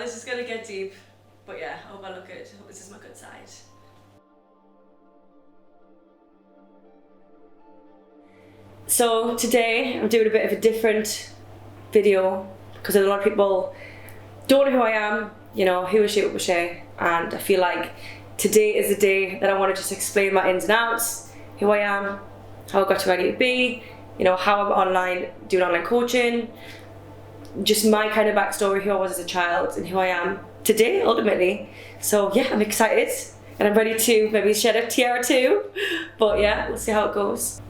this is gonna get deep, but yeah, I hope I look good. I hope this is my good side. So today I'm doing a bit of a different video because a lot of people don't know who I am, you know, who is Sher with Sher, and I feel like today is the day that I want to just explain my ins and outs, who I am, how I got to where I need to be, you know, how I'm online doing online coaching, just my kind of backstory, who I was as a child and who I am today ultimately. So yeah, I'm excited and I'm ready to maybe shed a tear or two, but yeah, we'll see how it goes.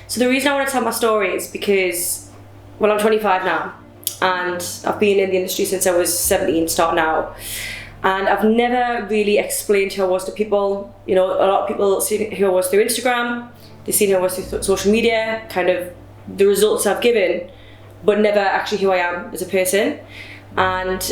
So the reason I want to tell my story is because, well, I'm 25 now and I've been in the industry since I was 17, starting out, and I've never really explained who I was to people. You know, a lot of people see who I was through Instagram, they've seen who I was through social media, kind of the results I've given, but never actually who I am as a person. And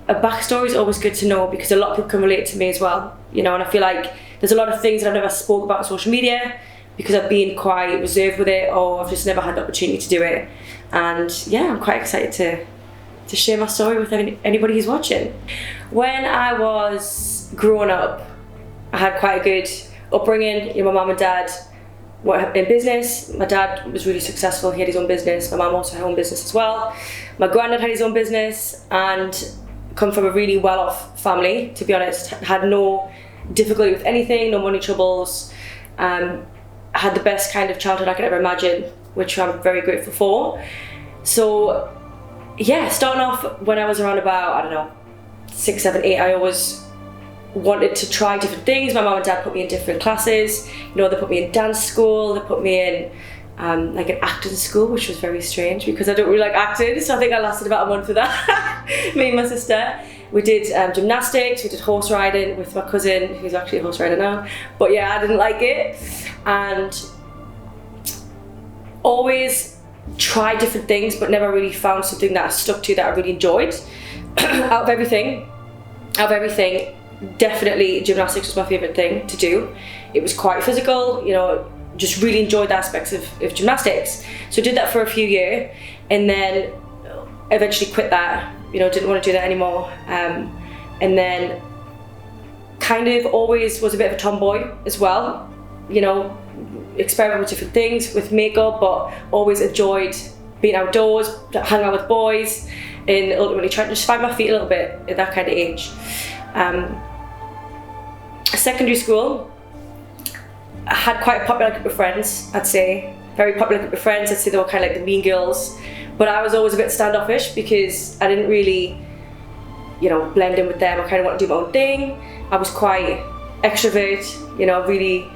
a backstory is always good to know because a lot of people can relate to me as well, you know, and I feel like there's a lot of things that I've never spoke about on social media because I've been quite reserved with it, or I've just never had the opportunity to do it. And yeah, I'm quite excited to share my story with anybody who's watching. When I was growing up, I had quite a good upbringing. You know, my mum and dad were in business. My dad was really successful, he had his own business. My mum also had her own business as well. My granddad had his own business and come from a really well-off family, to be honest. Had no difficulty with anything, no money troubles. Had the best kind of childhood I could ever imagine, which I'm very grateful for. So yeah, starting off when I was around about, I don't know, 6, 7, 8, I always wanted to try different things. My mum and dad put me in different classes. You know, they put me in dance school, they put me in like an acting school, which was very strange because I don't really like acting, so I think I lasted about a month with that. Me and my sister. We did gymnastics, we did horse riding with my cousin, who's actually a horse rider now. But yeah, I didn't like it. And always tried different things, but never really found something that I stuck to that I really enjoyed. Out of everything, definitely gymnastics was my favourite thing to do. It was quite physical, you know, just really enjoyed the aspects of gymnastics. So I did that for a few years and then eventually quit that, you know, didn't want to do that anymore. And then kind of always was a bit of a tomboy as well, you know, experiment with different things with makeup, but always enjoyed being outdoors, hanging out with boys, and ultimately trying to just find my feet a little bit at that kind of age. Secondary school, I had quite a popular group of friends, I'd say. Very popular group of friends, I'd say they were kind of like the mean girls. But I was always a bit standoffish because I didn't really, you know, blend in with them. I kind of wanted to do my own thing. I was quite extrovert, you know, really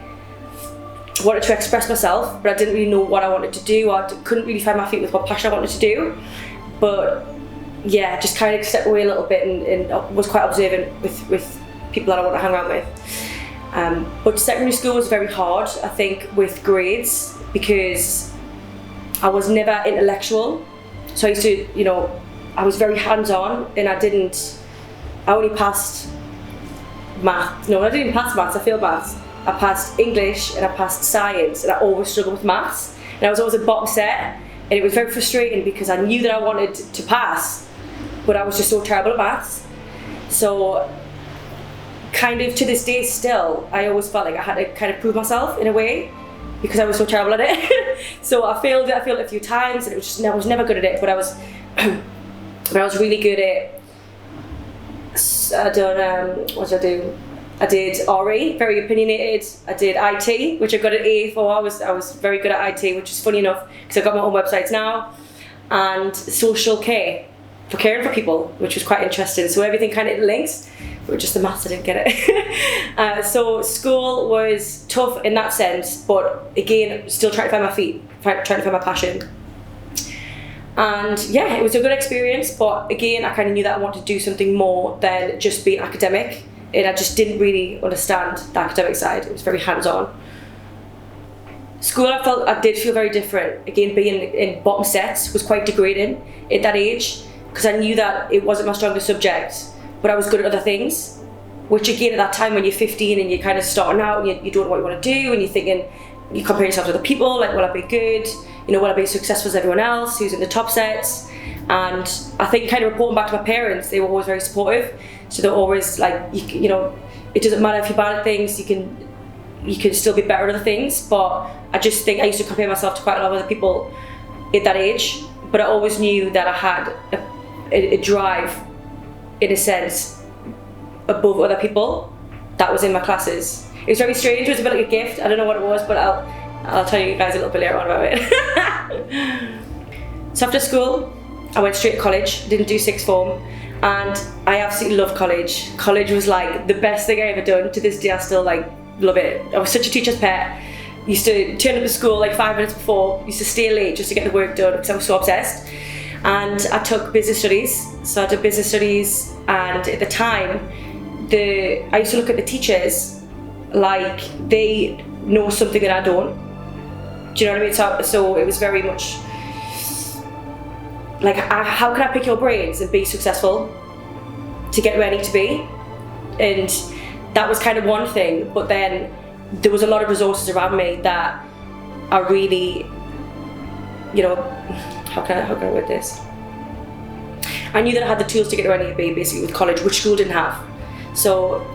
wanted to express myself, but I didn't really know what I wanted to do. I couldn't really find my feet with what passion I wanted to do. But yeah, just kind of stepped away a little bit and was quite observant with people that I want to hang around with. But secondary school was very hard, I think, with grades because I was never intellectual. So I used to, you know, I was very hands-on and I only passed math. No, I didn't pass maths, I failed maths. I passed English and I passed science, and I always struggled with maths. And I was always a bottom set, and it was very frustrating because I knew that I wanted to pass, but I was just so terrible at maths. So kind of to this day still, I always felt like I had to kind of prove myself in a way because I was so terrible at it. So I failed it a few times, and I was never good at it, but I was really good at, what did I do? I did RE, very opinionated. I did IT, which I got an A for. I was very good at IT, which is funny enough because I've got my own websites now. And social care, for caring for people, which was quite interesting. So everything kind of links, but just the maths, I didn't get it. So school was tough in that sense, but again, still trying to find my feet, trying to find my passion. And yeah, it was a good experience, but again, I kind of knew that I wanted to do something more than just being academic. And I just didn't really understand the academic side. It was very hands-on. School, I did feel very different. Again, being in bottom sets was quite degrading at that age because I knew that it wasn't my strongest subject, but I was good at other things. Which again, at that time when you're 15 and you're kind of starting out and you don't know what you want to do and you're thinking, you compare yourself to other people, like, will I be good? will I be as successful as everyone else who's in the top sets? And I think kind of reporting back to my parents, they were always very supportive. So they're always like, it doesn't matter if you're bad at things, you can still be better at other things. But I just think I used to compare myself to quite a lot of other people at that age. But I always knew that I had a drive, in a sense, above other people that was in my classes. It was very strange. It was a bit like a gift. I don't know what it was, but I'll tell you guys a little bit later on about it. So after school, I went straight to college. Didn't do sixth form, and I absolutely loved college. College was like the best thing I ever done. To this day, I still love it. I was such a teacher's pet. Used to turn up to school 5 minutes before. Used to stay late just to get the work done because I was so obsessed. And I took business studies. So I did business studies, and at the time, I used to look at the teachers like they know something that I don't. Do you know what I mean? So it was very much like, how can I pick your brains and be successful to get where I need to be? And that was kind of one thing, but then there was a lot of resources around me that I really, how can I word this? I knew that I had the tools to get where I need to be, basically, with college, which school didn't have. So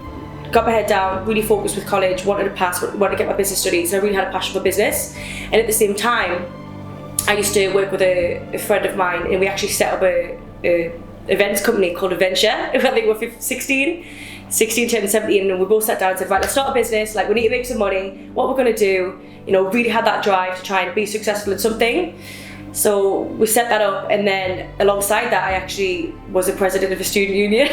got my head down, really focused with college, wanted to pass, wanted to get my business studies, and I really had a passion for business. And at the same time, I used to work with a friend of mine, and we actually set up a events company called Adventure. I think we were 16, turning 17, and we both sat down and said, right, let's start a business, we need to make some money, what we're going to do, really had that drive to try and be successful in something. So we set that up, and then alongside that, I actually was a president of a student union.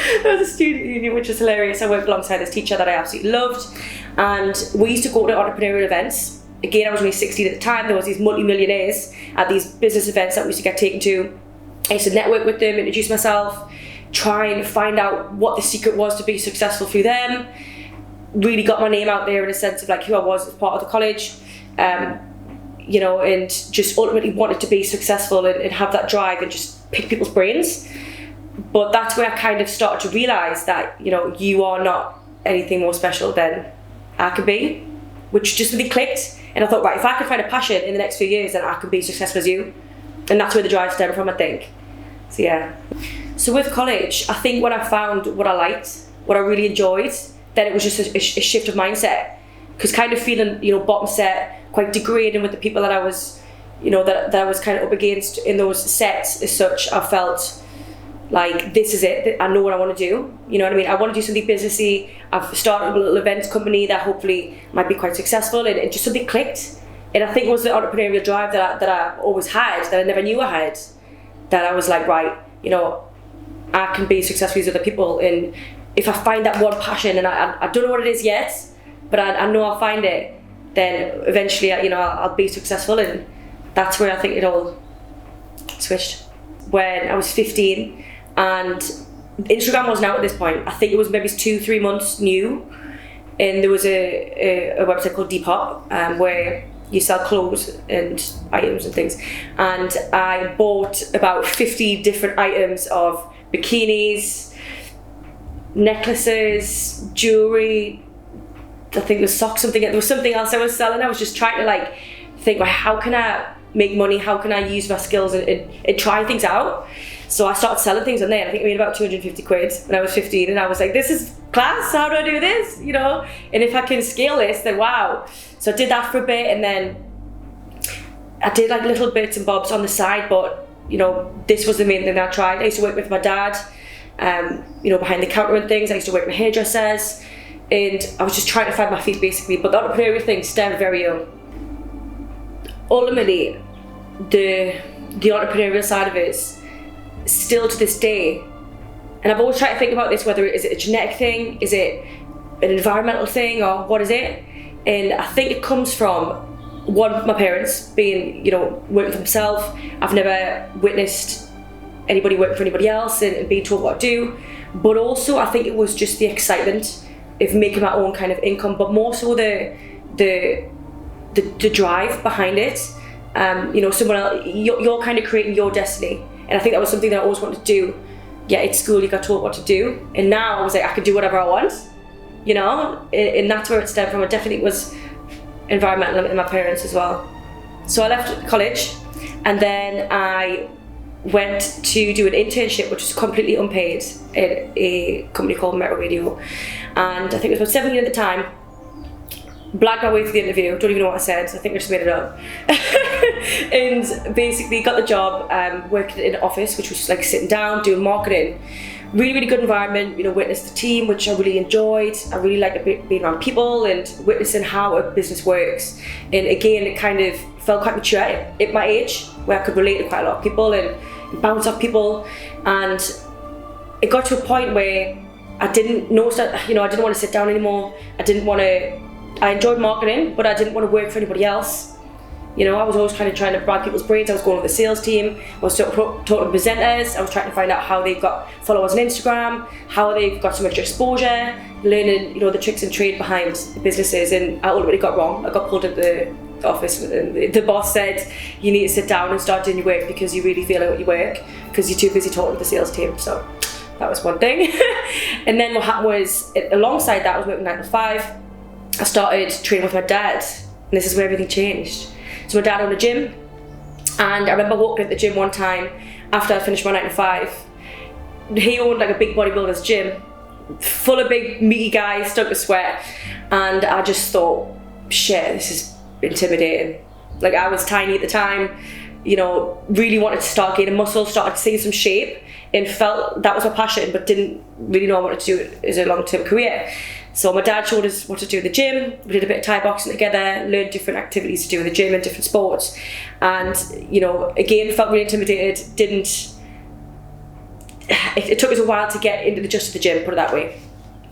I was a student union, which was hilarious. I worked alongside this teacher that I absolutely loved, and we used to go to entrepreneurial events. Again, I was only 16 at the time. There was these multi-millionaires at these business events that we used to get taken to. I used to network with them, introduce myself, try and find out what the secret was to be successful through them. Really got my name out there in a sense of who I was as part of the college, and just ultimately wanted to be successful and have that drive and just pick people's brains. But that's where I kind of started to realise that, you are not anything more special than I could be, which just really clicked. And I thought, right, if I could find a passion in the next few years, then I could be as successful as you. And that's where the drive stemmed from, I think. So yeah. So with college, I think when I found what I liked, what I really enjoyed, then it was just a shift of mindset. Because kind of feeling, bottom set, quite degrading with the people that I was, that I was kind of up against in those sets as such, I felt like, this is it, I know what I want to do. You know what I mean? I want to do something businessy. I've started a little events company that hopefully might be quite successful, and it just something clicked. And I think it was the entrepreneurial drive that I always had, that I never knew I had, that I was like, right, I can be successful as other people. And if I find that one passion, and I don't know what it is yet, but I know I'll find it, then eventually, I'll be successful. And that's where I think it all switched. When I was 15, and Instagram wasn't out at this point. I think it was maybe 2-3 months new, and there was a website called Depop, where you sell clothes and items and things. And I bought about 50 different items of bikinis, necklaces, jewelry. I think there was socks, there was something else I was selling. I was just trying to think, well, how can I make money? How can I use my skills and try things out? So I started selling things on there. I think I made about 250 quid when I was 15, and I was like, this is class, how do I do this? And if I can scale this, then wow. So I did that for a bit, and then I did little bits and bobs on the side, but this was the main thing that I tried. I used to work with my dad, behind the counter and things. I used to work with hairdressers, and I was just trying to find my feet basically. But the entrepreneurial thing stemmed very young. Ultimately, the entrepreneurial side of it is still to this day, and I've always tried to think about this, whether is it a genetic thing, is it an environmental thing, or what is it? And I think it comes from one, my parents being, working for themselves. I've never witnessed anybody working for anybody else and being told what to do. But also, I think it was just the excitement of making my own kind of income, but more so the drive behind it. Someone else, you're kind of creating your destiny. And I think that was something that I always wanted to do. Yeah, at school you got told what to do, and now I was like, I could do whatever I want, and that's where it stemmed from. It definitely was environmental in my parents as well. So I left college, and then I went to do an internship, which was completely unpaid, at a company called Metal Radio, and I think it was about 17 at the time. Blagged my way through the interview, don't even know what I said, I think I just made it up. And basically got the job working in an office, which was just like sitting down, doing marketing. Really, really good environment, you know, witnessed the team, which I really enjoyed. I really liked being around people and witnessing how a business works. And again, it kind of felt quite mature at my age, where I could relate to quite a lot of people and bounce off people. And it got to a point where I didn't know that, you know, I didn't want to sit down anymore. I enjoyed marketing, but I didn't want to work for anybody else. You know, I was always kind of trying to brag people's brains. I was going with the sales team. I was talking to presenters. I was trying to find out how they've got followers on Instagram, how they've got so much exposure, learning, you know, the tricks and trade behind the businesses. And I ultimately got wrong. I got pulled into the office, and the boss said, you need to sit down and start doing your work because you really feel like your work, because you're too busy talking to the sales team. So that was one thing. And then what happened was, alongside that, I was working 9 to 5. I started training with my dad, and this is where everything changed. So my dad owned a gym, and I remember walking at the gym one time after I finished my 9 to 5. He owned like a big bodybuilder's gym, full of big meaty guys, stunk of sweat, and I just thought, shit, this is intimidating. Like, I was tiny at the time, you know, really wanted to start gaining muscle, started seeing some shape, and felt that was my passion, but didn't really know I wanted to do it as a long-term career. So my dad showed us what to do in the gym. We did a bit of Thai boxing together, learned different activities to do in the gym and different sports. And, you know, again, felt really intimidated, it took us a while to get into the gym, put it that way.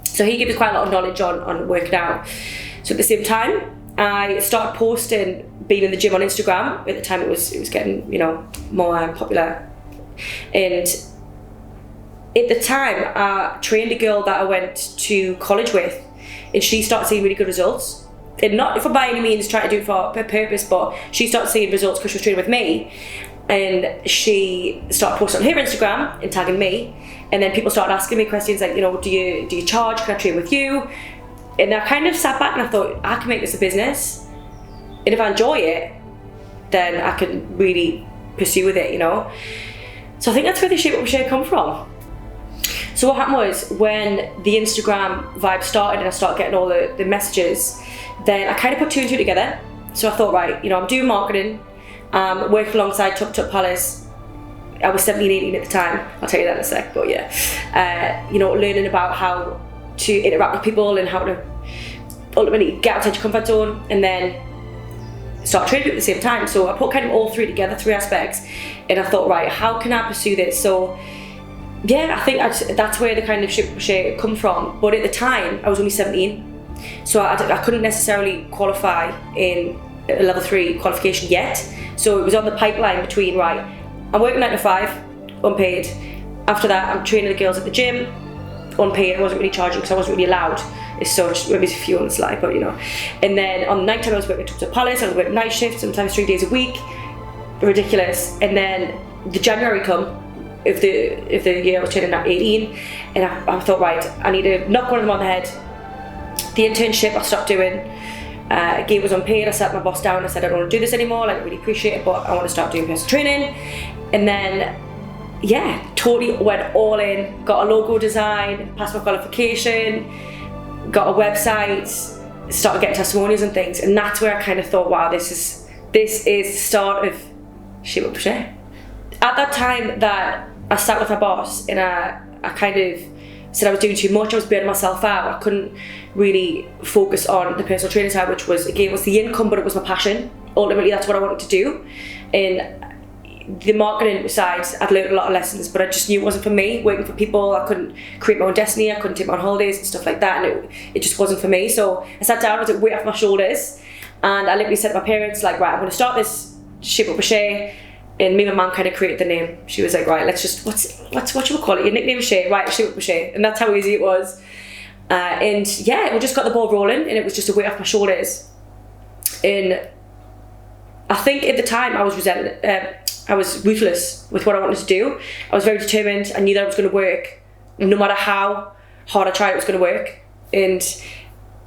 So he gave us quite a lot of knowledge on working out. So at the same time, I started posting being in the gym on Instagram. At the time it was getting, you know, more popular. And at the time, I trained a girl that I went to college with, and she started seeing really good results. And not for by any means trying to do it for a purpose, but she started seeing results because she was training with me. And she started posting on her Instagram and tagging me. And then people started asking me questions like, you know, do you charge? Can I train with you? And I kind of sat back and I thought, I can make this a business. And if I enjoy it, then I can really pursue with it, you know? So I think that's where the Shape Up Share come from. So what happened was, when the Instagram vibe started and I started getting all the messages, then I kind of put 2 and 2 together. So I thought, right, you know, I'm doing marketing, working alongside Tuk Tuk Palace. I was 17, 18 at the time, I'll tell you that in a sec, but yeah. You know, learning about how to interact with people and how to ultimately get outside your comfort zone, and then start training at the same time. So I put kind of all 3 together, 3 aspects, and I thought, right, how can I pursue this? So yeah, I think that's where the kind of Shape Up Share come from. But at the time, I was only 17, so I couldn't necessarily qualify in a level 3 qualification yet. So it was on the pipeline between, right, I'm working 9 to 5, unpaid. After that, I'm training the girls at the gym, unpaid. I wasn't really charging because I wasn't really allowed as such. Maybe it's a few on the slide, but you know. And then on the night time, I was working at Tuk Tuk Palace. I was working night shifts, sometimes 3 days a week. Ridiculous. And then the January come, if the year I was turning at 18, and I thought, right, I need to knock one of them on the head. The internship I stopped doing. Again, was unpaid. I sat my boss down. I said, I don't want to do this anymore. Like, I really appreciate it, but I want to start doing personal training. And then, yeah, totally went all in. Got a logo design, passed my qualification, got a website, started getting testimonials and things. And that's where I kind of thought, wow, this is the start of Shape Up Share. At that time that I sat with my boss, and I kind of said I was doing too much, I was burning myself out. I couldn't really focus on the personal training side, which was the income, but it was my passion. Ultimately, that's what I wanted to do. And the marketing side, I'd learned a lot of lessons, but I just knew it wasn't for me. Working for people, I couldn't create my own destiny, I couldn't take my own holidays and stuff like that, and it just wasn't for me. So I sat down, I was like, weight off my shoulders, and I literally said to my parents, like, right, I'm going to start this Shape Up Share. And me and my mum kind of created the name. She was like, right, let's just, what should we call it? Your nickname is Sher, right, Shape Up Share. And that's how easy it was. And yeah, we just got the ball rolling, and it was just a weight off my shoulders. And I think at the time I was ruthless with what I wanted to do. I was very determined. I knew that it was going to work. No matter how hard I tried, it was going to work. And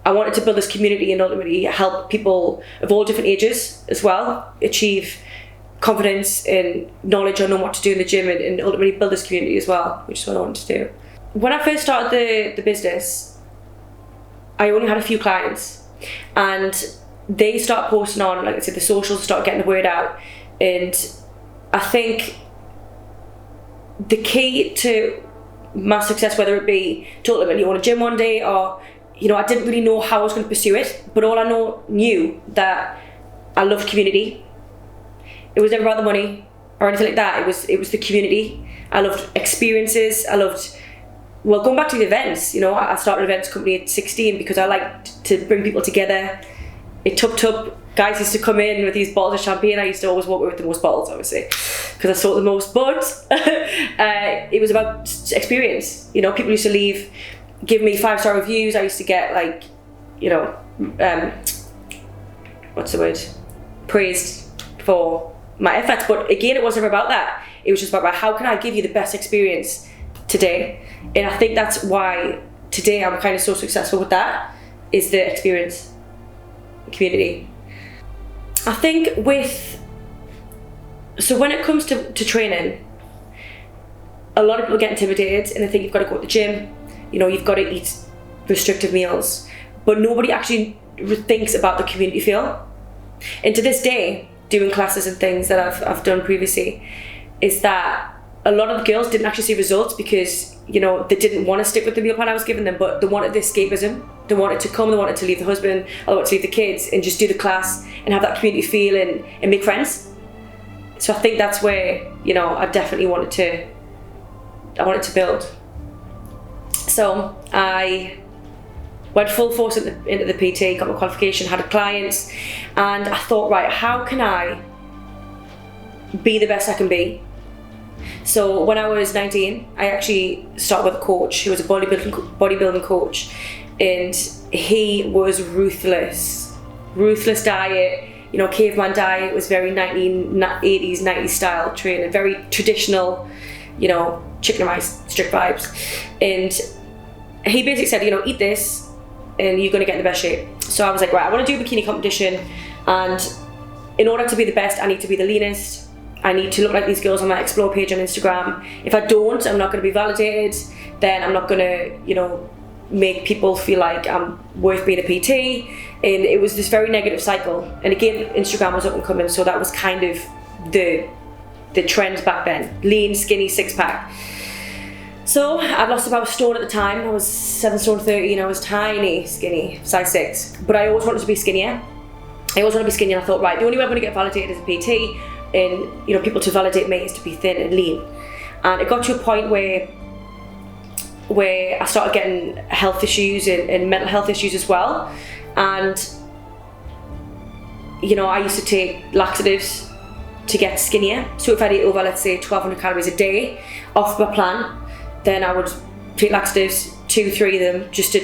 I wanted to build this community and ultimately help people of all different ages as well achieve confidence and knowledge on knowing what to do in the gym, and ultimately build this community as well, which is what I wanted to do. When I first started the business, I only had a few clients, and they start posting on, like I said, the socials, start getting the word out. And I think the key to my success, whether it be to ultimately own a gym one day, or I didn't really know how I was going to pursue it, but all I knew that I loved community. It was never about the money or anything like that. It was the community. I loved experiences. I loved, going back to the events. I started an events company at 16 because I liked to bring people together. It took guys used to come in with these bottles of champagne. I used to always walk away with the most bottles, obviously, because I sold the most. But it was about experience. People used to leave, give me 5-star reviews. I used to get what's the word? Praised for my efforts. But again, it wasn't about that. It was just about how can I give you the best experience today? And I think that's why today I'm kind of so successful with that, is the experience, community. I think so when it comes to training, a lot of people get intimidated and they think you've got to go to the gym, you've got to eat restrictive meals, but nobody actually thinks about the community feel. And to this day, doing classes and things that I've done previously, is that a lot of the girls didn't actually see results because they didn't want to stick with the meal plan I was giving them, but they wanted the escapism. They wanted to come, they wanted to leave the husband, or they wanted to leave the kids and just do the class and have that community feel and make friends. So I think that's where I definitely wanted to build. So I went full force into the PT, got my qualification, had clients, and I thought, right, how can I be the best I can be? So when I was 19, I actually started with a coach who was a bodybuilding coach, and he was ruthless diet, caveman diet. It was very 1980s, 90s style training, very traditional, chicken and rice, strict vibes. And he basically said, eat this and you're going to get in the best shape. So I was like, right, I want to do a bikini competition, and in order to be the best, I need to be the leanest. I need to look like these girls on my explore page on Instagram. If I don't, I'm not going to be validated. Then I'm not going to, make people feel like I'm worth being a PT. And it was this very negative cycle. And again, Instagram was up and coming, so that was kind of the trend back then. Lean, skinny, 6-pack. So I'd lost about a stone at the time. I was 7 stone 13. I was tiny, skinny, size 6. But I always wanted to be skinnier. And I thought, right, the only way I'm going to get validated as a PT and people to validate me is to be thin and lean. And it got to a point where I started getting health issues and mental health issues as well. And I used to take laxatives to get skinnier. So if I ate over, let's say, 1,200 calories a day off my plan, then I would take laxatives, 2-3 of them, just to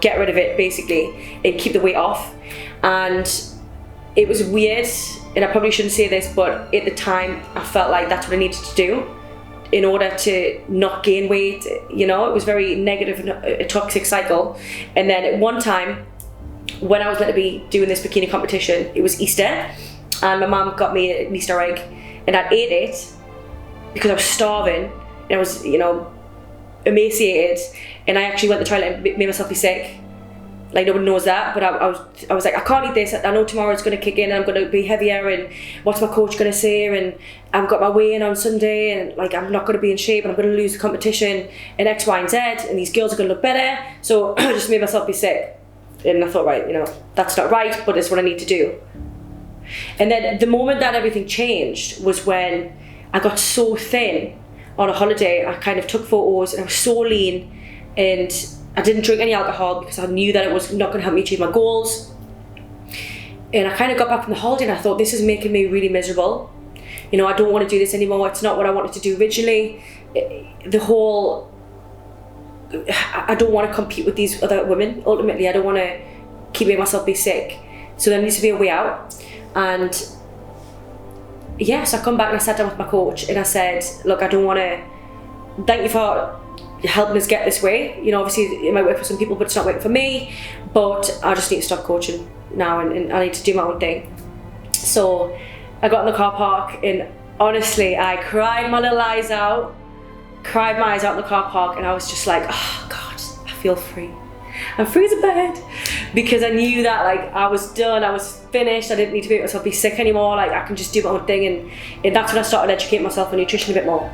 get rid of it basically and keep the weight off. And it was weird, and I probably shouldn't say this, but at the time I felt like that's what I needed to do in order to not gain weight. It was very negative and a toxic cycle. And then at one time, when I was meant to be doing this bikini competition, it was Easter, and my mum got me an Easter egg, and I ate it because I was starving and I was emaciated, and I actually went to the toilet and made myself be sick. Like, nobody knows that, but I was like, I can't eat this. I know tomorrow it's going to kick in and I'm going to be heavier, and what's my coach going to say, and I've got my weigh-in on Sunday, and I'm not going to be in shape, and I'm going to lose the competition, and X, Y, and Z, and these girls are going to look better. So I just made myself be sick. And I thought, right, that's not right, but it's what I need to do. And then the moment that everything changed was when I got so thin on a holiday. I kind of took photos and I was so lean, and I didn't drink any alcohol because I knew that it was not going to help me achieve my goals. And I kind of got back from the holiday and I thought, this is making me really miserable. I don't want to do this anymore. It's not what I wanted to do originally. I don't want to compete with these other women. Ultimately, I don't want to keep making myself be sick. So there needs to be a way out. And so I come back and I sat down with my coach and I said, look, I don't want to, thank you for helping us get this way. You know, obviously it might work for some people, but it's not working for me. But I just need to stop coaching now, and I need to do my own thing. So I got in the car park, and honestly, I cried my little eyes out, cried my eyes out in the car park, and I was just like, oh God, I feel free. I'm free as a bird, because I knew that like I was done, I was finished, I didn't need to make myself be sick anymore, like I can just do my own thing, and that's when I started educating myself on nutrition a bit more.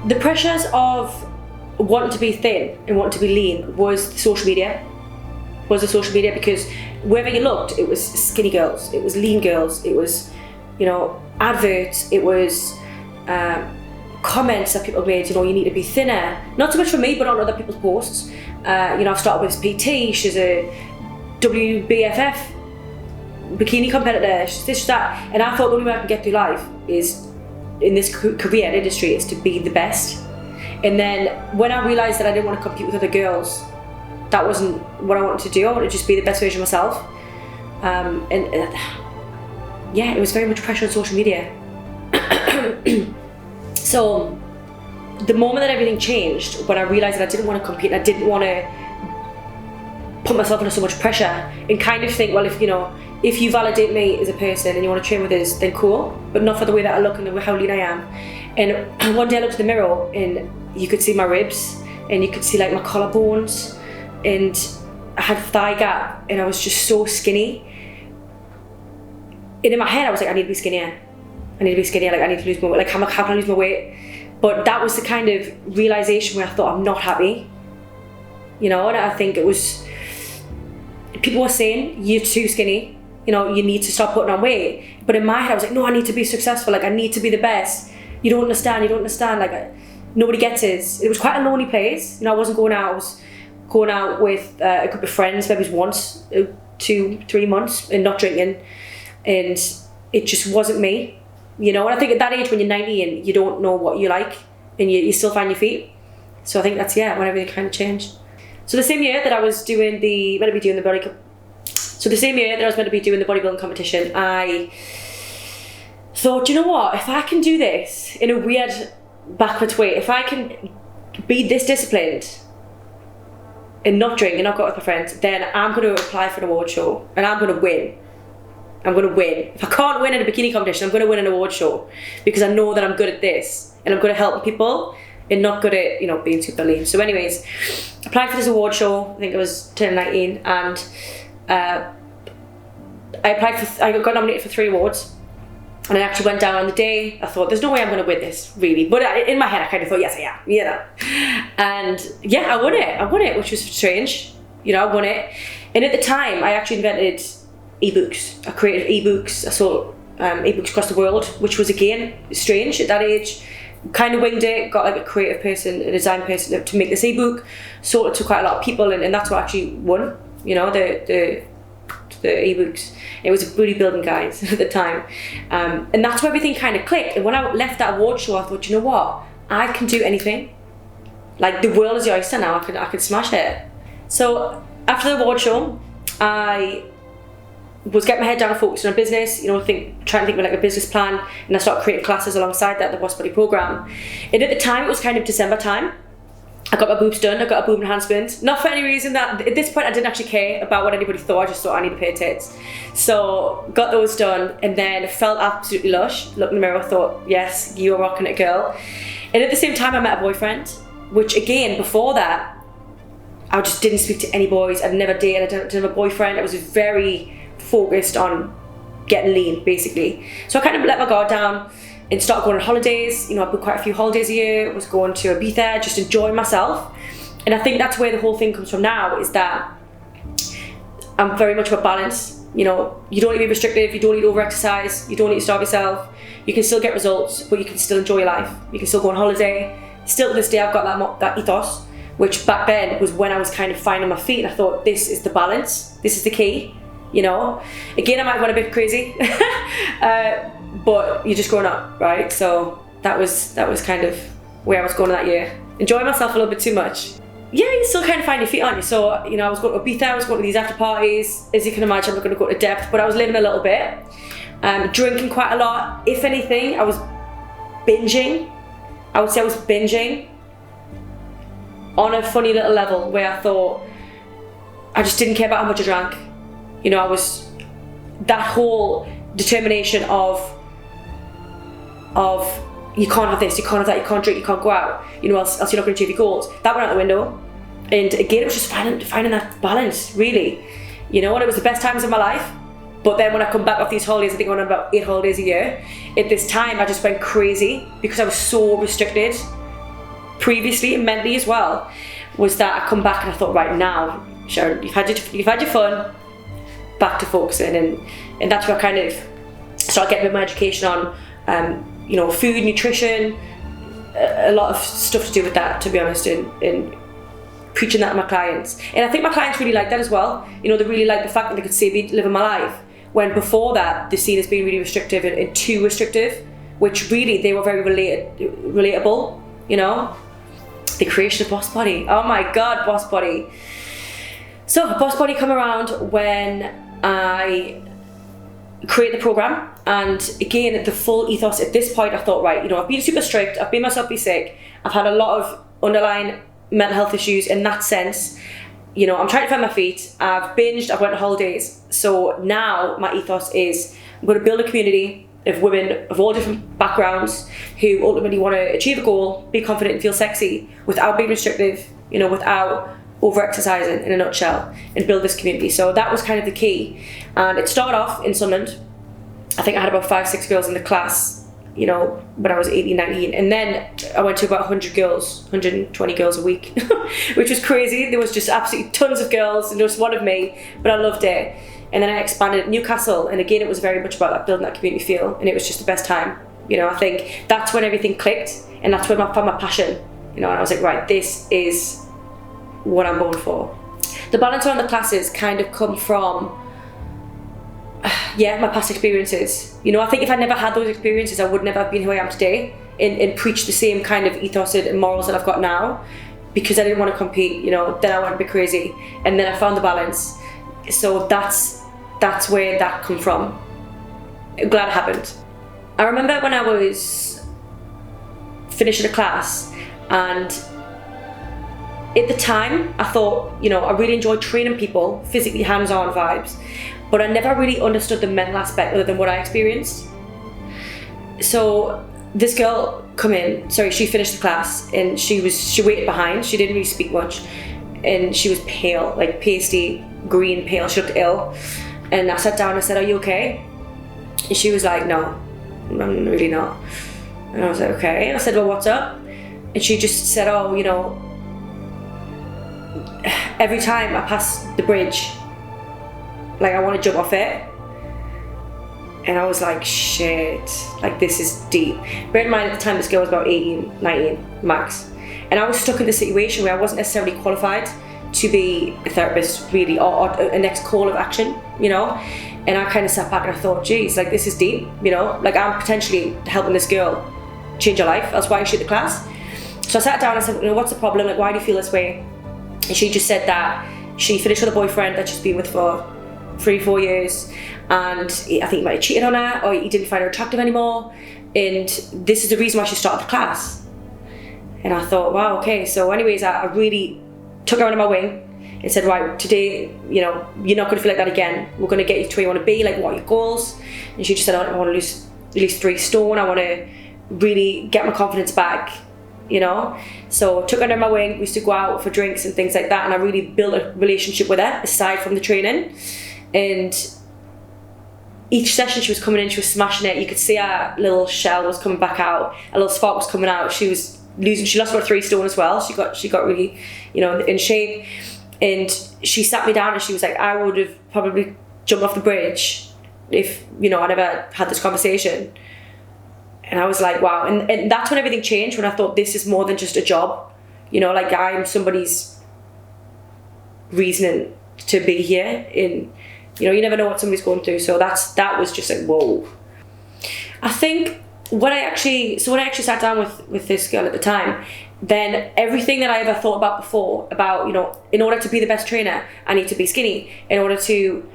The pressures of wanting to be thin and wanting to be lean was the social media, because wherever you looked, it was skinny girls, it was lean girls, it was, you know, adverts, it was comments that people made, you know, you need to be thinner. Not so much for me, but on other people's posts. You know, I've started with PT, she's a WBFF bikini competitor, she's this, that, and I thought the only way I can get through life is, in this career and industry, is to be the best. And then when I realised that I didn't want to compete with other girls, that wasn't what I wanted to do. I wanted to just be the best version of myself. Yeah, it was very much pressure on social media. So the moment that everything changed, when I realised that I didn't want to compete, and I didn't want to put myself under so much pressure, and kind of think, well, if you know, if you validate me as a person and you want to train with us, then cool, but not for the way that I look and how lean I am. And one day I looked in the mirror, and you could see my ribs, and you could see like my collarbones, and I had thigh gap, and I was just so skinny. And in my head I was like, I need to be skinnier. Like I need to lose more weight, like how can I lose my weight? But that was the kind of realisation where I thought, I'm not happy. You know, and I think it was, people were saying, you're too skinny, you know, you need to stop putting on weight. But in my head I was like, no, I need to be successful, like I need to be the best. You don't understand, like nobody gets it. It was quite a lonely place. You know, I wasn't going out, I was going out with a group of friends, maybe once, 2-3 months, and not drinking. And it just wasn't me. You know, and I think at that age when you're 19 and you don't know what you like, and you still find your feet. So I think that's, yeah, when everything kind of changed. So the same year that I was meant to be doing the bodybuilding competition, I thought, you know what, if I can do this in a weird backwards way, if I can be this disciplined and not drink and not go out with my friends, then I'm going to apply for an award show and I'm going to win. If I can't win in a bikini competition, I'm going to win an award show, because I know that I'm good at this and I'm good at helping people and not good at, you know, being super lean. So anyways, applied for this award show, I think it was 2019, and I got nominated for 3 awards, and I actually went down on the day. I thought, there's no way I'm going to win this, really, but in my head I kind of thought, yes I am, you know. And yeah, I won it, which was strange, you know. I won it, and at the time I actually invented ebooks. I created ebooks. I sold ebooks across the world, which was again strange at that age. Kind of winged it, got like a creative person, a design person to make this ebook, sold it to quite a lot of people, and that's what actually won, you know, the ebooks. It was a bodybuilding guide at the time, and that's where everything kind of clicked. And when I left that award show, I thought, you know what, I can do anything. Like, the world is the oyster now. I could smash it. So after the award show, I was getting my head down and focusing on business, you know, trying to think of like a business plan, and I started creating classes alongside that, the Boss Body program. And at the time, it was kind of December time. I got my boobs done, I got a boob enhancement, not for any reason that, at this point I didn't actually care about what anybody thought, I just thought I need a pair of tits. So got those done, and then felt absolutely lush, looked in the mirror, thought, yes, you're rocking it, girl. And at the same time I met a boyfriend, which again, before that, I just didn't speak to any boys. I'd never dated, I didn't have a boyfriend. I was very focused on getting lean, basically. So I kind of let my guard down and started going on holidays. You know, I booked quite a few holidays a year. I was going to Ibiza, just enjoying myself. And I think that's where the whole thing comes from now, is that I'm very much about balance. You know, you don't need to be restrictive, you don't need to over-exercise, you don't need to starve yourself. You can still get results, but you can still enjoy your life. You can still go on holiday. Still to this day, I've got that ethos, which back then was when I was kind of finding my feet, and I thought, this is the balance, this is the key. You know, again, I might have gone a bit crazy, but you're just growing up, right? So that was kind of where I was going that year. Enjoying myself a little bit too much. Yeah, you still kind of find your feet, aren't you? So, you know, I was going to Ibiza, I was going to these after parties. As you can imagine, I'm not going to go to depth, but I was living a little bit. Drinking quite a lot. If anything, I was binging. I would say I was binging. on a funny little level where I thought I just didn't care about how much I drank. You know, I was that whole determination of you can't have this, you can't have that, you can't drink, you can't go out, you know, else you're not going to achieve your goals. That went out the window. And again, it was just finding that balance, really. You know, and it was the best times of my life. But then when I come back off these holidays, I think I went on about 8 holidays a year. At this time, I just went crazy because I was so restricted previously and mentally as well. Was that I come back and I thought, right now, Sharon, you've had your fun, back to focusing, and that's where I kind of started getting a bit of my education on, you know, food, nutrition, a lot of stuff to do with that, to be honest, in preaching that to my clients. And I think my clients really like that as well. You know, they really like the fact that they could see me living my life, when before that, they're seen as being really restrictive and too restrictive, which really, they were very relatable, you know. The creation of Boss Body. Oh my God, Boss Body. So Boss Body come around when I create the program, and again, the full ethos at this point, I thought, right, you know, I've been super strict, I've been myself be sick, I've had a lot of underlying mental health issues in that sense. You know, I'm trying to find my feet, I've binged, I've went on holidays. So now my ethos is I'm going to build a community of women of all different backgrounds who ultimately want to achieve a goal, be confident and feel sexy without being restrictive, you know, without over-exercising, in a nutshell, and build this community. So that was kind of the key. And it started off in Sunderland. I think I had about 5-6 girls in the class, you know, when I was 18, 19. And then I went to about 100 girls, 120 girls a week, which was crazy. There was just absolutely tons of girls, and there was one of me, but I loved it. And then I expanded Newcastle, and again, it was very much about that building that community feel, and it was just the best time. You know, I think that's when everything clicked, and that's when I found my passion. You know, and I was like, right, this is what I'm going for. The balance around the classes kind of come from, yeah, my past experiences. You know, I think if I never had those experiences, I would never have been who I am today, and preach the same kind of ethos and morals that I've got now, because I didn't want to compete. You know, then I went a bit crazy, and then I found the balance. So that's where that come from. I'm glad it happened. I remember when I was finishing a class, and at the time I thought, you know, I really enjoyed training people, physically hands-on vibes, but I never really understood the mental aspect other than what I experienced. So this girl come in, she finished the class, and she waited behind, she didn't really speak much, and she was pale, like pasty green pale, she looked ill. And I sat down and I said, are you okay? And she was like, no, I'm really not. And I was like, okay. And I said, well, what's up? And she just said, oh, you know, every time I pass the bridge, like I want to jump off it. And I was like, shit, like this is deep. Bear in mind, at the time this girl was about 18, 19 max. And I was stuck in this situation where I wasn't necessarily qualified to be a therapist, really, or a next call of action, you know. And I kind of sat back and I thought, geez, like this is deep, you know, like I'm potentially helping this girl change her life, else why is she at the class? So I sat down and I said, you know, what's the problem, like why do you feel this way? And she just said that she finished with a boyfriend that she's been with for 3-4 years, and I think he might have cheated on her, or he didn't find her attractive anymore, and this is the reason why she started the class. And I thought, wow, okay. So anyways, I really took her under my wing and said, right, today, you know, you're not going to feel like that again. We're going to get you to where you want to be, like what are your goals? And she just said, I want to lose at least 3 stone. I want to really get my confidence back, you know. So I took her under my wing. We used to go out for drinks and things like that, and I really built a relationship with her aside from the training. And each session she was coming in, she was smashing it. You could see her little shell was coming back out, a little spark was coming out. She lost about 3 stone as well. She got really, you know, in shape. And she sat me down and she was like, I would have probably jumped off the bridge if, you know, I never had this conversation. And I was like, wow. And that's when everything changed, when I thought this is more than just a job. You know, like I'm somebody's reasoning to be here. In, you know, you never know what somebody's going through. So that was just like, whoa. I think when I actually sat down with this girl at the time, then everything that I ever thought about before, about, you know, in order to be the best trainer, I need to be skinny. In order to,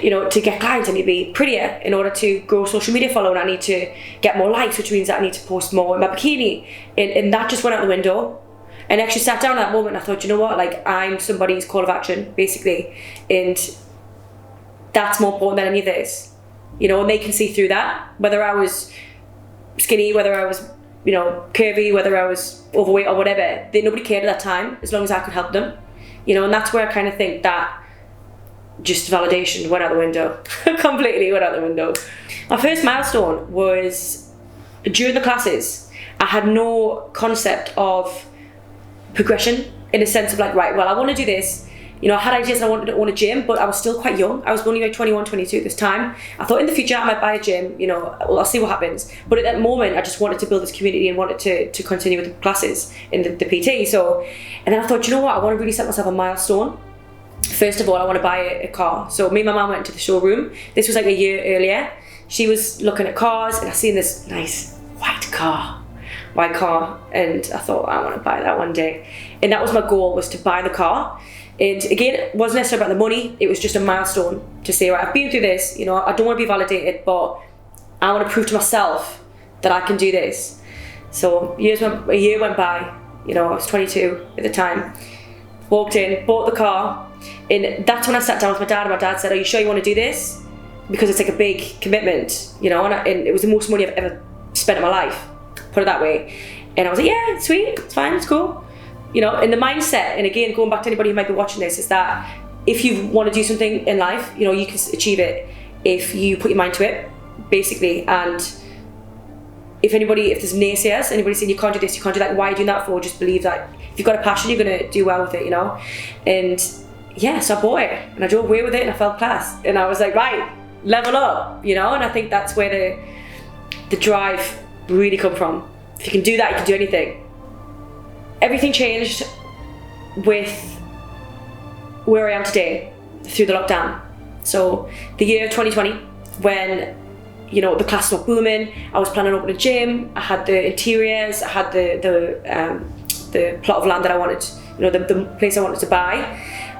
you know, to get clients, I need to be prettier. In order to grow social media following, I need to get more likes, which means that I need to post more in my bikini. And that just went out the window. And I actually sat down at that moment and I thought, you know what, like, I'm somebody's call of action, basically, and that's more important than any of this, you know. And they can see through that, whether I was skinny, whether I was, you know, curvy, whether I was overweight or whatever. Nobody cared at that time, as long as I could help them, you know. And that's where I kind of think that just validation went out the window. Completely went out the window. My first milestone was during the classes. I had no concept of progression, in a sense of like, right, well, I want to do this. You know, I had ideas and I wanted to own a gym, but I was still quite young. I was only like 21, 22 at this time. I thought in the future I might buy a gym, you know, well, I'll see what happens. But at that moment, I just wanted to build this community and wanted to continue with the classes in the PT. So, and then I thought, you know what, I want to really set myself a milestone. First of all, I want to buy a car. So me and my mum went to the showroom. This was like a year earlier. She was looking at cars and I seen this nice white car, and I thought, I want to buy that one day. And that was my goal, was to buy the car. And again, it wasn't necessarily about the money, it was just a milestone to say, right, I've been through this, you know, I don't want to be validated, but I want to prove to myself that I can do this. So a year went by, you know, I was 22 at the time, walked in, bought the car, and that's when I sat down with my dad, and my dad said, are you sure you want to do this? Because it's like a big commitment, you know, and it was the most money I've ever spent in my life, put it that way. And I was like, yeah, sweet, it's fine, it's cool. You know, and the mindset, and again, going back to anybody who might be watching this, is that if you want to do something in life, you know, you can achieve it if you put your mind to it, basically. And if there's naysayers, anybody saying you can't do this, you can't do that, why are you doing that for? Just believe that if you've got a passion, you're going to do well with it, you know. And yeah, so I bought it and I drove away with it and I felt class. And I was like, right, level up, you know. And I think that's where the drive really come from. If you can do that, you can do anything. Everything changed with where I am today through the lockdown. So the year of 2020, when, you know, the class was booming, I was planning to open a gym, I had the interiors, I had the plot of land that I wanted, you know, the place I wanted to buy,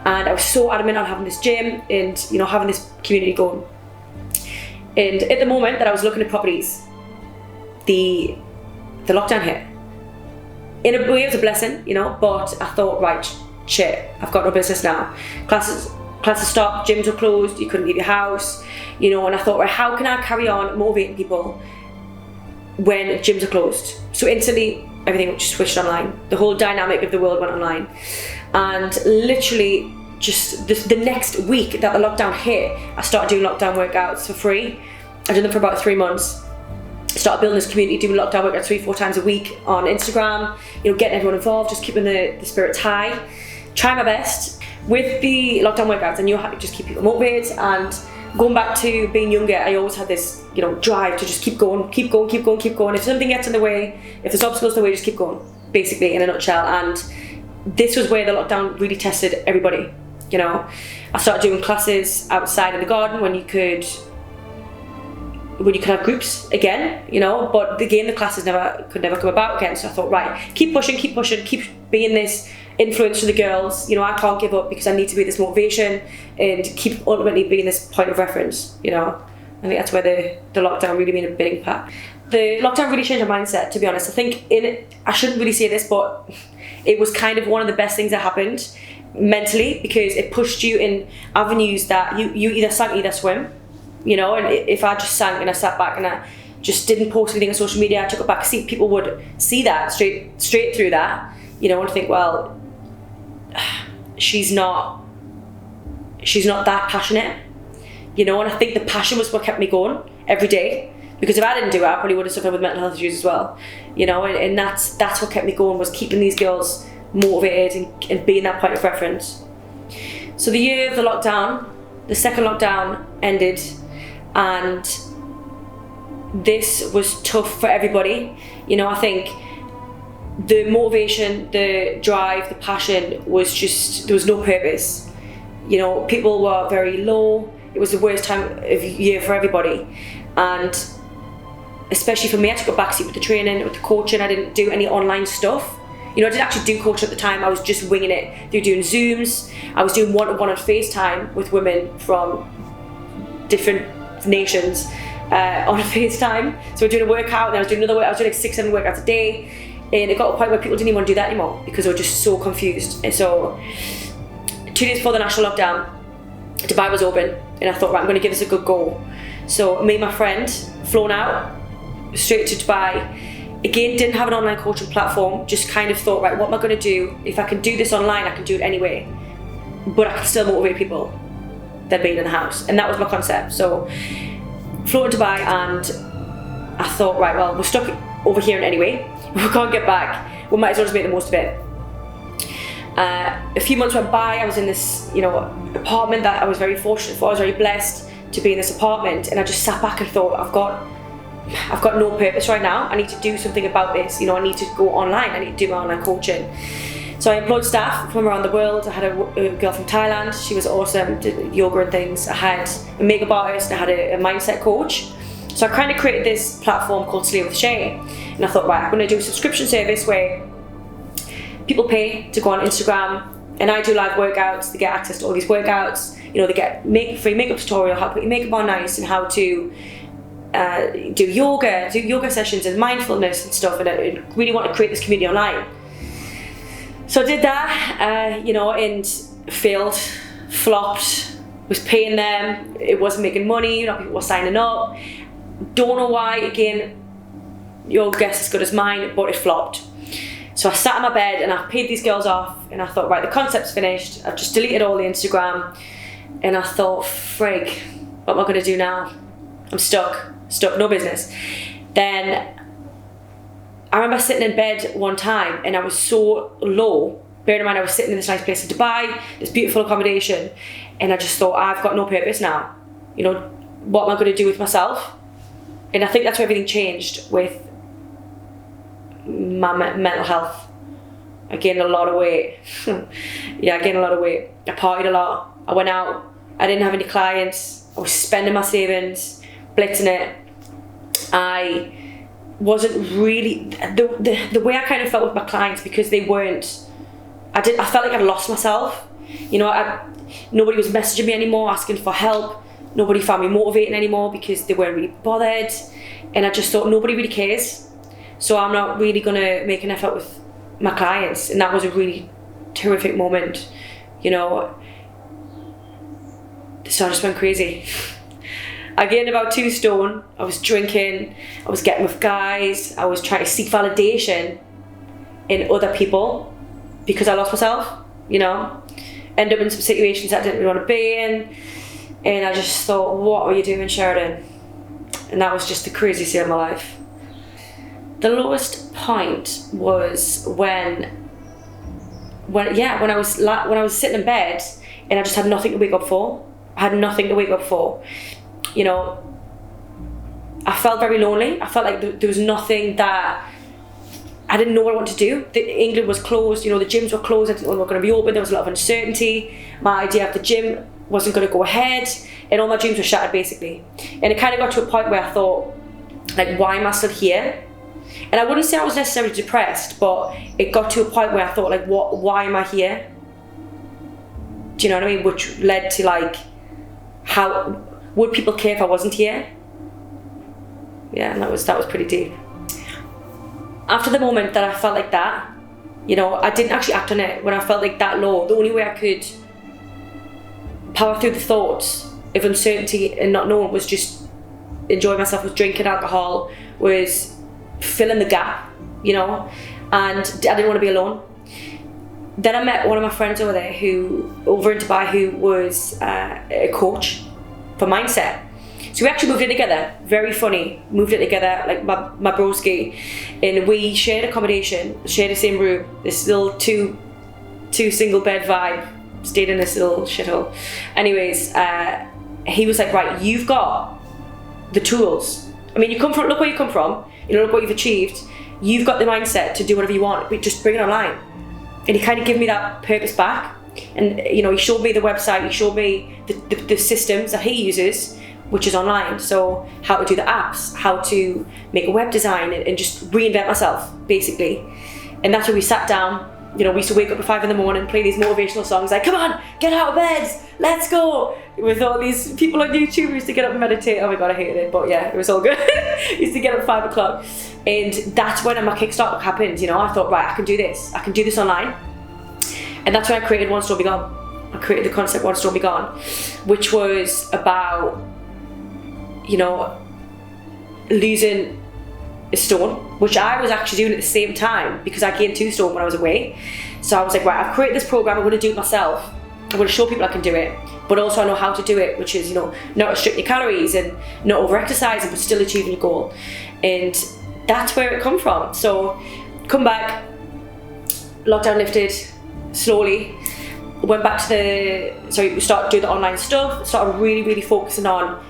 and I was so adamant on having this gym and, you know, having this community going. And at the moment that I was looking at properties, the lockdown hit. In a way, it was a blessing, you know, but I thought, right, shit, I've got no business now. Classes stopped, gyms were closed, you couldn't leave your house, you know, and I thought, right, how can I carry on motivating people when gyms are closed? So instantly, everything just switched online. The whole dynamic of the world went online. And literally, just the next week that the lockdown hit, I started doing lockdown workouts for free. I did them for about 3 months. Started building this community, doing lockdown workouts 3-4 times a week on Instagram, you know, getting everyone involved, just keeping the spirits high. Trying my best. With the lockdown workouts, I knew how to just keep people motivated, and going back to being younger, I always had this, you know, drive to just keep going. If something gets in the way, if there's obstacles in the way, just keep going, basically, in a nutshell. And this was where the lockdown really tested everybody, you know. I started doing classes outside in the garden when you could have groups again, you know, but again, the classes could never come about again. So I thought, right, keep pushing, keep being this influence for the girls, you know. I can't give up because I need to be this motivation and keep ultimately being this point of reference, you know. I think that's where the lockdown really made a big impact. The lockdown really changed my mindset, to be honest. I think I shouldn't really say this, but it was kind of one of the best things that happened mentally, because it pushed you in avenues that you either sank, either swim. You know, and if I just sank and I sat back and I just didn't post anything on social media, I took a back seat, people would see that straight through that, you know, and think, well, she's not that passionate, you know. And I think the passion was what kept me going every day, because if I didn't do it, I probably would have suffered with mental health issues as well, you know. And that's what kept me going, was keeping these girls motivated and being that point of reference. So the year of the lockdown, the second lockdown ended. And this was tough for everybody, you know. I think the motivation, the drive, the passion was just, there was no purpose, you know. People were very low. It was the worst time of year for everybody, and especially for me, I took a backseat with the training, with the coaching. I didn't do any online stuff, you know. I didn't actually do coaching at the time. I was just winging it. They were doing Zooms. I was doing one-on-one on FaceTime with women from different nations on FaceTime. So we're doing a workout, and I was doing another workout. I was doing like 6-7 workouts a day, And it got to a point where people didn't even want to do that anymore because they were just so confused. And so 2 days before the national lockdown, Dubai was open, and I thought, right, I'm going to give this a good go. So me and my friend flown out straight to Dubai. Again, didn't have an online coaching platform, just kind of thought, right, what am I going to do? If I can do this online, I can do it anyway, but I can still motivate people than being in the house. And that was my concept. So flew to Dubai, and I thought, right, well, we're stuck over here anyway, we can't get back, we might as well just make the most of it. A few months went by, I was in this, apartment that I was very fortunate for. I was very blessed to be in this apartment, and I just sat back and thought, I've got no purpose right now. I need to do something about this. I need to go online. I need to do my online coaching. So I employed staff from around the world. I had a girl from Thailand. She was awesome, did yoga and things. I had a makeup artist. I had a mindset coach. So I kind of created this platform called Slay with Sher. And I thought, right, I'm going to do a subscription service where people pay to go on Instagram, and I do live workouts. They get access to all these workouts. They get free makeup tutorial, how to put your makeup on nice, and how to do yoga sessions and mindfulness and stuff. And I really want to create this community online. So I did that, and failed, flopped, was paying them. It wasn't making money. People were signing up. Don't know why. Again, your guess is as good as mine, but it flopped. So I sat in my bed and I paid these girls off, and I thought, right, the concept's finished. I've just deleted all the Instagram, and I thought, frig, what am I going to do now? I'm stuck, no business. Then I remember sitting in bed one time, and I was so low. Bearing in mind, I was sitting in this nice place in Dubai, this beautiful accommodation, and I just thought, I've got no purpose now. What am I going to do with myself? And I think that's where everything changed with my mental health. I gained a lot of weight. I gained a lot of weight. I partied a lot. I went out. I didn't have any clients. I was spending my savings, blitzing it. I wasn't really the way I kind of felt with my clients, because they weren't. I felt like I'd lost myself. Nobody was messaging me anymore, asking for help. Nobody found me motivating anymore because they weren't really bothered. And I just thought, nobody really cares. So I'm not really going to make an effort with my clients. And that was a really terrific moment, So I just went crazy. I gained about 2 stone. I was drinking. I was getting with guys. I was trying to seek validation in other people because I lost myself, Ended up in some situations that I didn't really want to be in. And I just thought, what were you doing, Sheridan? And that was just the craziest year of my life. The lowest point was when I was sitting in bed and I just had nothing to wake up for. I felt very lonely. I felt like there was nothing that I didn't know what I wanted to do. England was closed. The gyms were closed. I didn't know they were going to be open. There was a lot of uncertainty. My idea of the gym wasn't going to go ahead, and all my dreams were shattered basically. And it kind of got to a point where I thought, like, why am I still here? And I wouldn't say I was necessarily depressed, but it got to a point where I thought, like, why am I here? Do you know what I mean? Which led to, like, how would people care if I wasn't here? Yeah, and that was pretty deep. After the moment that I felt like that, I didn't actually act on it. When I felt like that low, the only way I could power through the thoughts of uncertainty and not knowing was just enjoy myself, was drinking alcohol, was filling the gap, and I didn't want to be alone. Then I met one of my friends over in Dubai, who was a coach for mindset. So we actually moved in together. Very funny. Moved in together, like my broski, and we shared accommodation, shared the same room. This little two single bed vibe. Stayed in this little shithole. Anyways, he was like, right, you've got the tools. I mean, look where you come from. Look what you've achieved. You've got the mindset to do whatever you want, but just bring it online. And he kind of gave me that purpose back. And he showed me the website. He showed me the systems that he uses, which is online. So how to do the apps, how to make a web design, and just reinvent myself, basically. And that's where we sat down. We used to wake up at 5 a.m, play these motivational songs like, come on, get out of bed, let's go. With all these people on YouTube who used to get up and meditate. Oh my God, I hated it, but yeah, it was all good. Used to get up at 5 o'clock. And that's when my kickstart happened. You know, I thought, right, I can do this online. And that's when I created One Stone Be Gone. I created the concept One Stone Be Gone, which was about, you know, losing a stone, which I was actually doing at the same time because I gained 2 stone when I was away. So I was like, right, I've created this program, I'm going to do it myself. I'm going to show people I can do it, but also I know how to do it, which is, you know, not restrict your calories and not over exercising, but still achieving your goal. And that's where it come from. So come back, lockdown lifted slowly, went back to we started doing the online stuff, started really focusing on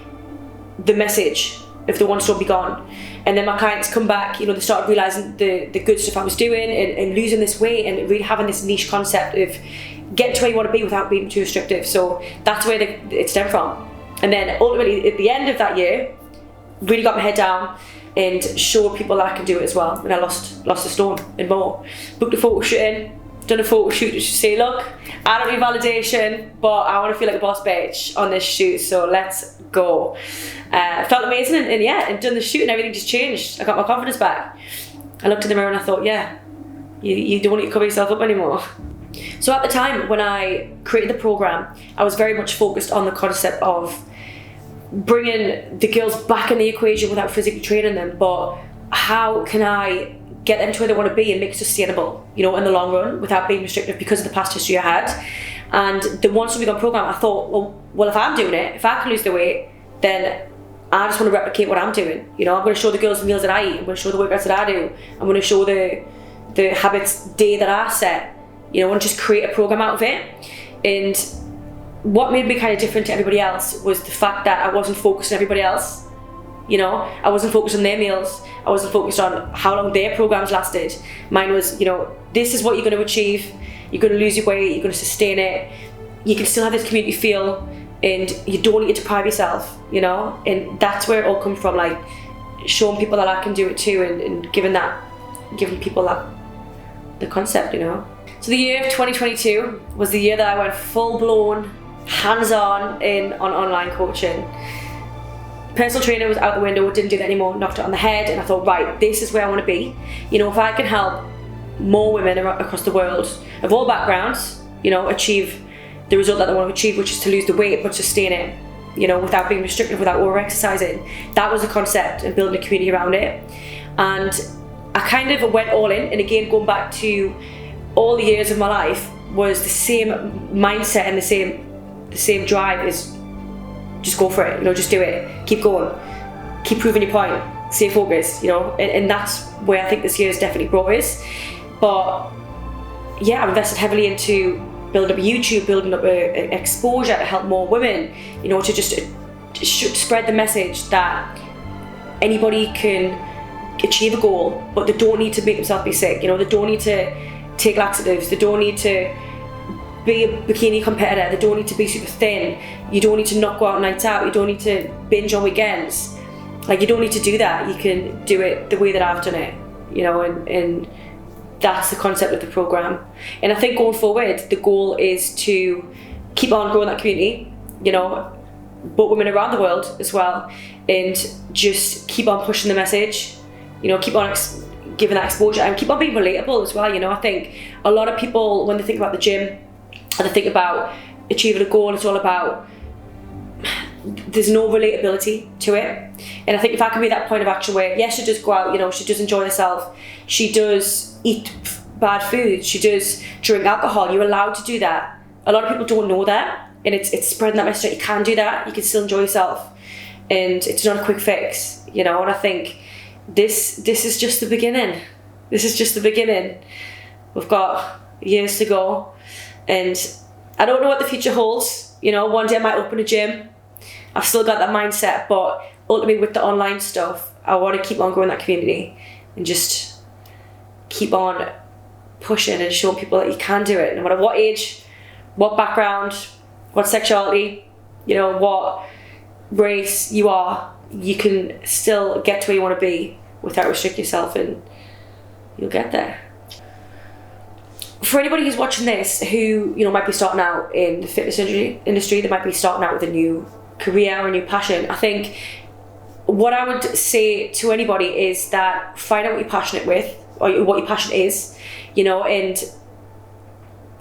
the message of the One Stone Be Gone. And then my clients come back, you know, they started realising the good stuff I was doing and losing this weight and really having this niche concept of getting to where you want to be without being too restrictive. So that's where it stemmed from. And then ultimately at the end of that year, really got my head down and showed people that I can do it as well. And I lost a stone and more. Booked a photo shoot in, done a photo shoot to say, look, I don't need validation, but I want to feel like a boss bitch on this shoot, so let's go. Felt amazing, and done the shoot and everything just changed. I got my confidence back. I looked in the mirror and I thought, yeah, you don't need to cover yourself up anymore. So at the time when I created the program, I was very much focused on the concept of bringing the girls back in the equation without physically training them, but how can I get them to where they want to be and make it sustainable, you know, in the long run without being restrictive because of the past history I had. And the One Stone Be Gone program, I thought, well, if I'm doing it, if I can lose the weight, then I just want to replicate what I'm doing. You know, I'm going to show the girls the meals that I eat. I'm going to show the workouts that I do. I'm going to show the habits day that I set. You know, I want to just create a program out of it. And what made me kind of different to everybody else was the fact that I wasn't focused on everybody else. You know, I wasn't focused on their meals. I wasn't focused on how long their programs lasted. Mine was, you know, this is what you're going to achieve. You're going to lose your weight. You're going to sustain it. You can still have this community feel, and you don't need to deprive yourself. You know, and that's where it all comes from. Like showing people that I can do it too, and giving people that the concept. You know. So the year of 2022 was the year that I went full blown, hands-on on online coaching. Personal trainer was out the window, didn't do that anymore, knocked it on the head, and I thought, right, this is where I want to be. You know, if I can help more women across the world of all backgrounds, you know, achieve the result that they want to achieve, which is to lose the weight but sustain it, you know, without being restrictive, without over-exercising. That was the concept, and building a community around it. And I kind of went all in, and again, going back to all the years of my life, was the same mindset and the same drive is just go for it, you know, just do it, keep going, keep proving your point, stay focused, you know, and that's where I think this year has definitely brought us. But yeah, I've invested heavily into building up YouTube, building up a exposure to help more women, you know, to just spread the message that anybody can achieve a goal, but they don't need to make themselves be sick, you know, they don't need to take laxatives, they don't need to be a bikini competitor, they don't need to be super thin, you don't need to not go out nights out, you don't need to binge on weekends. Like, you don't need to do that. You can do it the way that I've done it, you know, and that's the concept of the program. And I think going forward, the goal is to keep on growing that community, you know, but women around the world as well, and just keep on pushing the message, you know, keep on giving that exposure and keep on being relatable as well. You know, I think a lot of people, when they think about the gym and they think about achieving a goal, it's all about, there's no relatability to it. And I think if I can be that point of action where, yes, she does go out, you know, she does enjoy herself, she does eat bad food, she does drink alcohol, you're allowed to do that. A lot of people don't know that, and it's spreading that message that you can do that, you can still enjoy yourself, and it's not a quick fix, you know. And I think this is just the beginning. This is just the beginning. We've got years to go, and I don't know what the future holds. You know, one day I might open a gym. I've still got that mindset, but ultimately with the online stuff, I want to keep on growing that community and just keep on pushing and showing people that you can do it, no matter what age, what background, what sexuality, you know, what race you are, you can still get to where you want to be without restricting yourself, and you'll get there. For anybody who's watching this who, you know, might be starting out in the fitness industry, they might be starting out with a new career or a new passion, I think what I would say to anybody is that find out what you're passionate with, or what your passion is, you know, and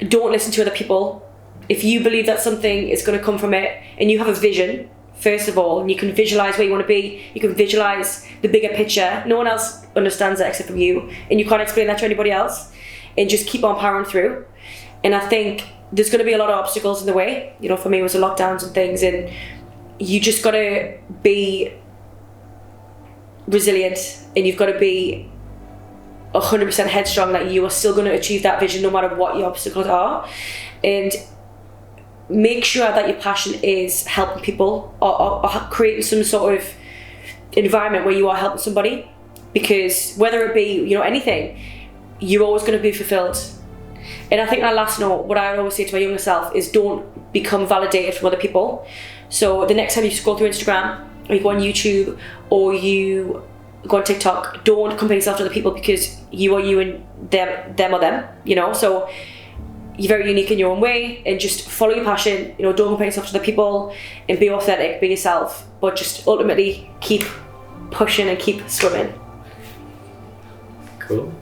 don't listen to other people. If you believe that something is going to come from it, and you have a vision, first of all, and you can visualize where you want to be, you can visualize the bigger picture. No one else understands that except from you, and you can't explain that to anybody else, and just keep on powering through. And I think there's going to be a lot of obstacles in the way. You know, for me it was the lockdowns and things, and you just got to be resilient, and you've got to be 100% headstrong that you are still going to achieve that vision no matter what your obstacles are. And make sure that your passion is helping people, or creating some sort of environment where you are helping somebody, because whether it be, you know, anything, you're always going to be fulfilled. And I think that last note, what I always say to my younger self is, don't become validated from other people. So the next time you scroll through Instagram, or you go on YouTube, or you go on TikTok, don't compare yourself to other people, because you are you and them are them, you know. So you're very unique in your own way, and just follow your passion, you know, don't compare yourself to other people, and be authentic, be yourself, but just ultimately keep pushing and keep swimming. Cool.